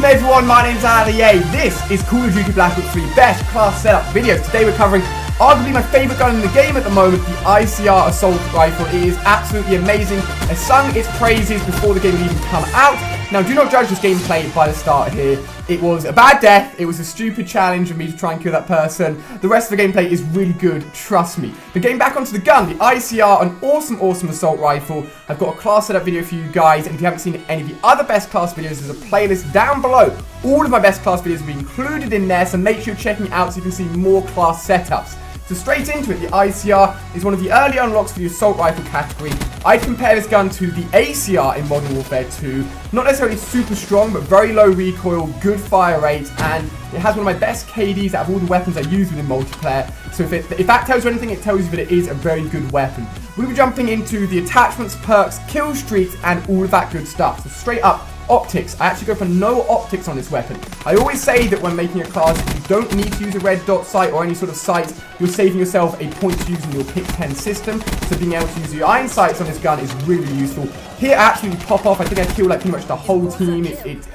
Welcome everyone, my name's Ali. This is Call of Duty Black Ops 3 Best Class Setup videos. Today we're covering arguably my favourite gun in the game at the moment, the ICR Assault Rifle. It is absolutely amazing. I sung its praises before the game had even come out. Now do not judge this gameplay by the start here. It was a bad death, it was a stupid challenge for me to try and kill that person. The rest of the gameplay is really good, trust me. But getting back onto the gun, the ICR, an awesome assault rifle. I've got a class setup video for you guys, and if you haven't seen any of the other best class videos, there's a playlist down below. All of my best class videos will be included in there, so make sure you're checking it out so you can see more class setups. So straight into it, the ICR is one of the early unlocks for the assault rifle category. I'd compare this gun to the ACR in Modern Warfare 2. Not necessarily super strong, but very low recoil, good fire rate, and it has one of my best KDs out of all the weapons I use within multiplayer. So if that tells you anything, it tells you that it is a very good weapon. We'll be jumping into the attachments, perks, kill streaks, and all of that good stuff. So straight up, optics. I actually go for no optics on this weapon. I always say that when making a class, you don't need to use a red dot sight or any sort of sight. You're saving yourself a point using your pick 10 system. So being able to use the iron sights on this gun is really useful. Here I actually pop off. I think I killed like pretty much the whole team.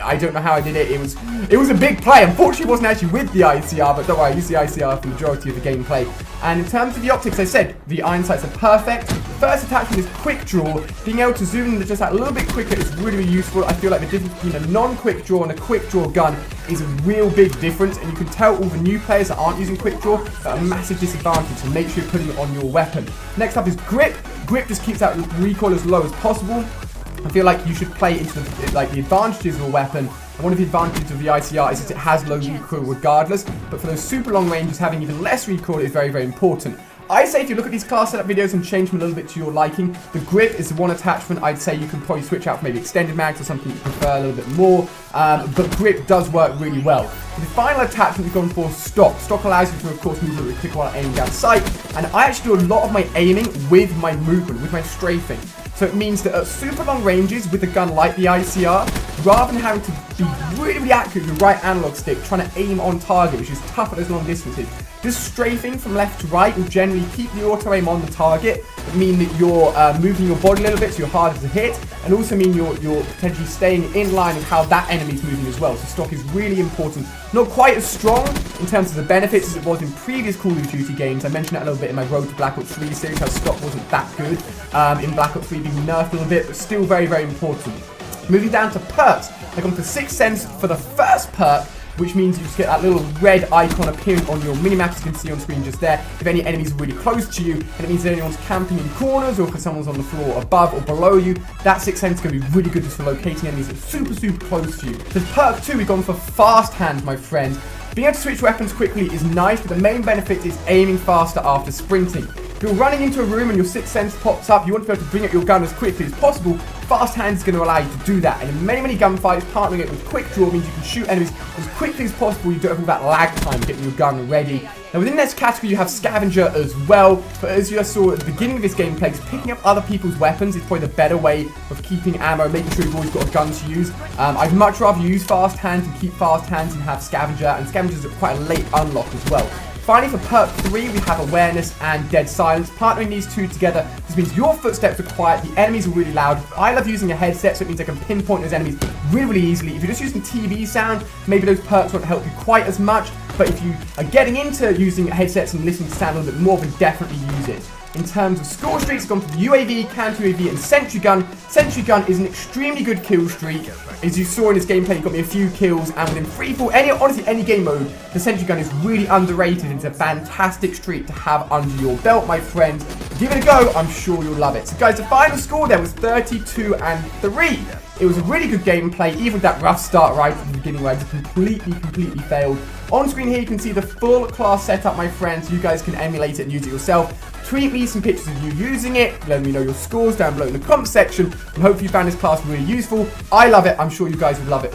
I don't know how I did it. It was a big play. Unfortunately, it wasn't actually with the ICR, but don't worry, I use the ICR for the majority of the gameplay. And in terms of the optics, I said the iron sights are perfect. First attachment is quick draw. Being able to zoom in just that little bit quicker is really useful. I feel like the difference between a non-quick draw and a quick draw gun is a real big difference, and you can tell all the new players that aren't using quick draw are a massive disadvantage, so make sure you're putting it on your weapon. Next up is grip. Grip just keeps that recoil as low as possible. I feel like you should play into the advantages of a weapon. And one of the advantages of the ICR is that it has low recoil regardless, but for those super long ranges, having even less recoil is very important. I say if you look at these class setup videos and change them a little bit to your liking, the grip is the one attachment I'd say you can probably switch out for maybe extended mags or something you prefer a little bit more, but grip does work really well. For the final attachment, we've gone for stock. Stock allows you to, of course, move a little bit quicker while aiming down sight, and I actually do a lot of my aiming with my movement, with my strafing. So it means that at super long ranges with a gun like the ICR, rather than having to be really accurate with your right analog stick, trying to aim on target, which is tough at those long distances, this strafing from left to right will generally keep the auto aim on the target, but mean that you're moving your body a little bit so you're harder to hit, and also mean you're potentially staying in line with how that enemy's moving as well. So stock is really important. Not quite as strong in terms of the benefits as it was in previous Call of Duty games. I mentioned that a little bit in my Road to Black Ops 3 series, how stock wasn't that good in Black Ops 3 being nerfed a little bit, but still very important. Moving down to perks, I've gone for 6 cents for the first perk, which means you just get that little red icon appearing on your minimap, as you can see on screen just there, if any enemies are really close to you, and it means that anyone's camping in corners, or if someone's on the floor above or below you, that 6 cents is going to be really good just for locating enemies that are super close to you. So perk 2, we've gone for fast hand, my friend. Being able to switch weapons quickly is nice, but the main benefit is aiming faster after sprinting. If you're running into a room and your 6 cents pops up, you want to be able to bring up your gun as quickly as possible. Fast hand is going to allow you to do that, and in many gunfights, partnering it with quick draw means you can shoot enemies as quickly as possible. You don't have all that lag time getting your gun ready. Now within this category you have scavenger as well, but as you saw at the beginning of this gameplay, picking up other people's weapons is probably the better way of keeping ammo, making sure you've always got a gun to use. I'd much rather use fast hands and keep fast hands and have scavenger, and scavengers are quite a late unlock as well. Finally, for perk 3, we have awareness and dead silence. Partnering these two together, this means your footsteps are quiet, the enemies are really loud. I love using a headset, so it means I can pinpoint those enemies really easily. If you're just using TV sound, maybe those perks won't help you quite as much, but if you are getting into using headsets and listening to sound a little bit more, then definitely use it. In terms of score streaks, I've gone for the UAV, counter-UAV, and sentry gun. Sentry gun is an extremely good kill streak. As you saw in this gameplay, you got me a few kills, and within freefall, honestly any game mode, the sentry gun is really underrated. It's a fantastic streak to have under your belt, my friend. Give it a go, I'm sure you'll love it. So guys, the final score there was 32-3. It was a really good gameplay, even with that rough start right at the beginning where I just completely failed. On screen here you can see the full class setup, my friends. You guys can emulate it and use it yourself. Tweet me some pictures of you using it. Let me know your scores down below in the comment section. And hopefully you found this class really useful. I love it. I'm sure you guys will love it as well.